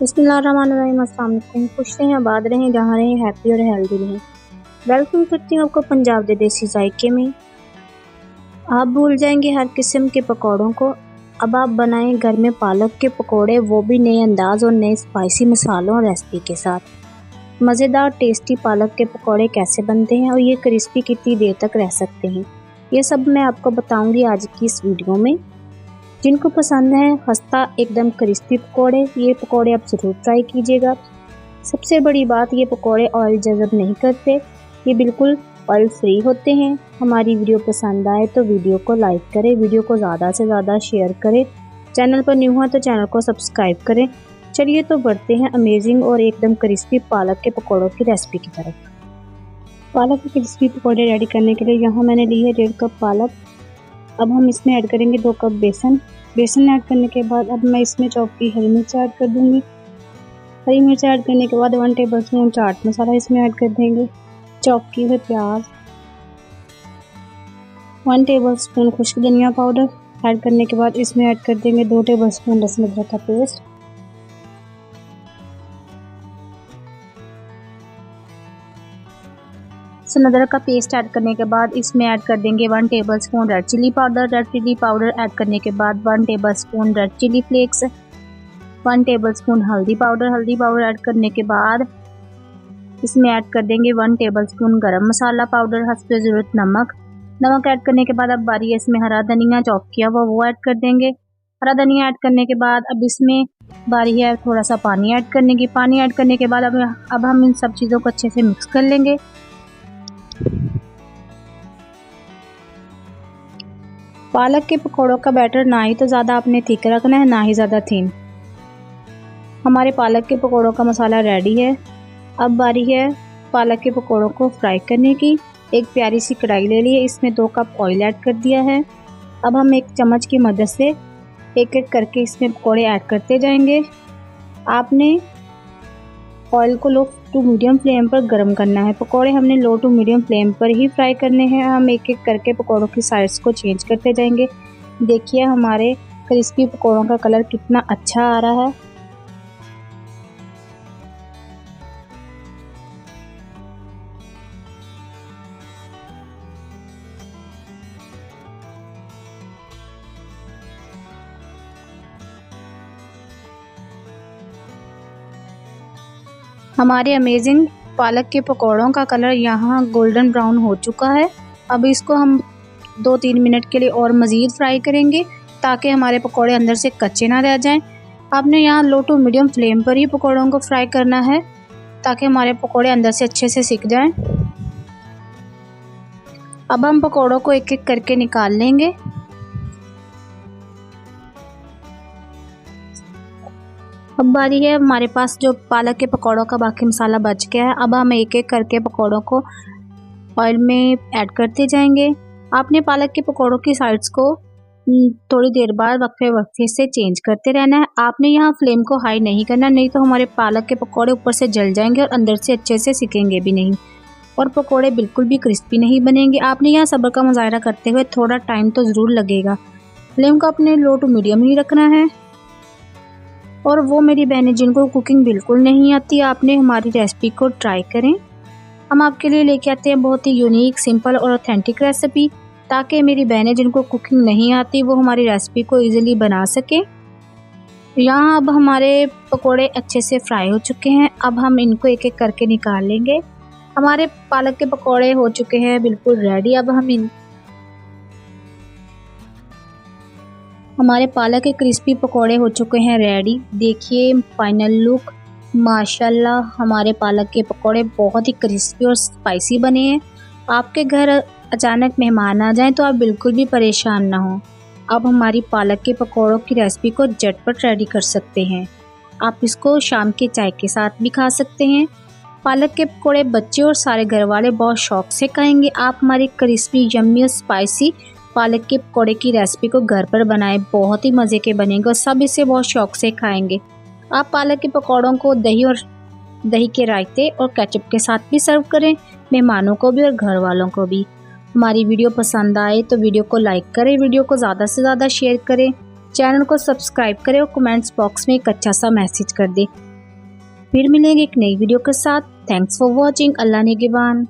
बिस्मिल्लाहिर्रहमानिर्रहीम। अस्सलाम वालेकुम। खुश रहें, आबाद रहें, जहाँ रहें, हैप्पी और हेल्दी रहें। वेलकम करती हूँ आपको पंजाब के देसी जायके में। आप भूल जाएंगे हर किस्म के पकौड़ों को। अब आप बनाएं घर में पालक के पकौड़े, वो भी नए अंदाज और नए स्पाइसी मसालों और रेसिपी के साथ। मज़ेदार टेस्टी पालक के पकौड़े कैसे बनते हैं और ये क्रिस्पी कितनी देर तक रह सकते हैं, ये सब मैं आपको बताऊंगी आज की इस वीडियो में। जिनको पसंद है खस्ता एकदम क्रिस्पी पकोड़े, ये पकोड़े आप ज़रूर ट्राई कीजिएगा। सबसे बड़ी बात, ये पकोड़े ऑयल जज़ब नहीं करते, ये बिल्कुल ऑयल फ्री होते हैं। हमारी वीडियो पसंद आए तो वीडियो को लाइक करें, वीडियो को ज़्यादा से ज़्यादा शेयर करें। चैनल पर न्यू हो तो चैनल को सब्सक्राइब करें। चलिए तो बढ़ते हैं अमेजिंग और एकदम क्रिस्पी पालक के पकौड़ों की रेसिपी की तरफ। पालक के क्रिस्पी पकौड़े रेडी करने के लिए यहाँ मैंने ली है 1.5 कप पालक। अब हम इसमें ऐड करेंगे 2 कप बेसन। बेसन ऐड करने के बाद अब मैं इसमें चॉप की हरी मिर्च ऐड कर दूंगी। हरी मिर्च ऐड करने के बाद 1 टेबलस्पून चाट मसाला इसमें ऐड कर देंगे। चॉप किए हुए प्याज, 1 टेबलस्पून खुश्क धनिया पाउडर ऐड करने के बाद इसमें ऐड कर देंगे 2 टेबलस्पून लहसुन अदरक का पेस्ट। लहसुन अदरक का पेस्ट ऐड करने के बाद इसमें ऐड कर देंगे 1 tablespoon red chilli powder. Red chilli powder add करने के बाद 1 tablespoon red chilli flakes, 1 tablespoon हल्दी पाउडर ऐड करने के बाद इसमें ऐड कर देंगे 1 टेबलस्पून गरम मसाला पाउडर, हस्बे ज़रूरत नमक ऐड करने के बाद अब बारी है इसमें हरा धनिया चॉप किया हुआ वो ऐड कर देंगे। हरा धनिया ऐड करने के बाद अब इसमें बारी है थोड़ा सा पानी ऐड करने की। पानी ऐड करने के बाद अब हम इन सब चीज़ों को अच्छे से मिक्स कर लेंगे। पालक के पकौड़ों का बैटर ना ही तो ज़्यादा आपने थिक रखना है, ना ही ज़्यादा थिन। हमारे पालक के पकौड़ों का मसाला रेडी है। अब बारी है पालक के पकौड़ों को फ्राई करने की। एक प्यारी सी कढ़ाई ले ली है, इसमें 2 कप ऑयल ऐड कर दिया है। अब हम एक चम्मच की मदद से एक एक करके इसमें पकौड़े ऐड करते जाएंगे। आपने ऑयल को लो टू मीडियम फ्लेम पर गर्म करना है। पकोड़े हमने लो टू मीडियम फ्लेम पर ही फ्राई करने हैं। हम एक एक करके पकोड़ों की साइड्स को चेंज करते जाएंगे। देखिए हमारे क्रिस्पी पकोड़ों का कलर कितना अच्छा आ रहा है। हमारे अमेजिंग पालक के पकौड़ों का कलर यहाँ गोल्डन ब्राउन हो चुका है। अब इसको हम 2-3 मिनट के लिए और मज़ीद फ्राई करेंगे ताकि हमारे पकौड़े अंदर से कच्चे ना रह जाएं। आपने यहाँ लो टू मीडियम फ्लेम पर ही पकौड़ों को फ्राई करना है ताकि हमारे पकौड़े अंदर से अच्छे से सिक जाएं। अब हम पकौड़ों को एक एक करके निकाल लेंगे। अब बारी है हमारे पास जो पालक के पकौड़ों का बाकी मसाला बच गया है। अब हम एक एक करके पकौड़ों को ऑयल में ऐड करते जाएंगे। आपने पालक के पकौड़ों की साइड्स को थोड़ी देर बाद वक्फे से चेंज करते रहना है। आपने यहाँ फ्लेम को हाई नहीं करना, नहीं तो हमारे पालक के पकौड़े ऊपर से जल जाएंगे और अंदर से अच्छे से सिकेंगे भी नहीं और पकौड़े बिल्कुल भी क्रिस्पी नहीं बनेंगे। आपने यहाँ सब्र का मुजाहरा करते हुए थोड़ा टाइम तो ज़रूर लगेगा। फ्लेम को अपने लो टू मीडियम ही रखना है। और वो मेरी बहनें जिनको कुकिंग बिल्कुल नहीं आती, आपने हमारी रेसिपी को ट्राई करें। हम आपके लिए लेके आते हैं बहुत ही यूनिक, सिंपल और ऑथेंटिक रेसिपी, ताकि मेरी बहनें जिनको कुकिंग नहीं आती वो हमारी रेसिपी को इजीली बना सकें। यहाँ अब हमारे पकोड़े अच्छे से फ्राई हो चुके हैं। अब हम इनको एक एक करके निकाल लेंगे। हमारे पालक के पकोड़े हो चुके हैं बिल्कुल रेडी। अब हम हमारे पालक के क्रिस्पी पकोड़े हो चुके हैं रेडी। देखिए फाइनल लुक, माशाल्लाह हमारे पालक के पकोड़े बहुत ही क्रिस्पी और स्पाइसी बने हैं। आपके घर अचानक मेहमान आ जाएं तो आप बिल्कुल भी परेशान ना हो। अब हमारी पालक के पकोड़ों की रेसिपी को झटपट रेडी कर सकते हैं। आप इसको शाम के चाय के साथ भी खा सकते हैं। पालक के पकोड़े बच्चे और सारे घर वाले बहुत शौक से खाएंगे। आप हमारी क्रिस्पी यम्मी और स्पाइसी पालक के पकौड़े की रेसिपी को घर पर बनाएं, बहुत ही मज़े के बनेंगे और सब इसे बहुत शौक से खाएंगे। आप पालक के पकौड़ों को दही के रायते और केचप के साथ भी सर्व करें, मेहमानों को भी और घर वालों को भी। हमारी वीडियो पसंद आए तो वीडियो को लाइक करें, वीडियो को ज़्यादा से ज़्यादा शेयर करें, चैनल को सब्सक्राइब करें और कमेंट्स बॉक्स में एक अच्छा सा मैसेज कर दें। फिर मिलेंगे एक नई वीडियो के साथ। Thanks for watching. अल्लाह निगहबान।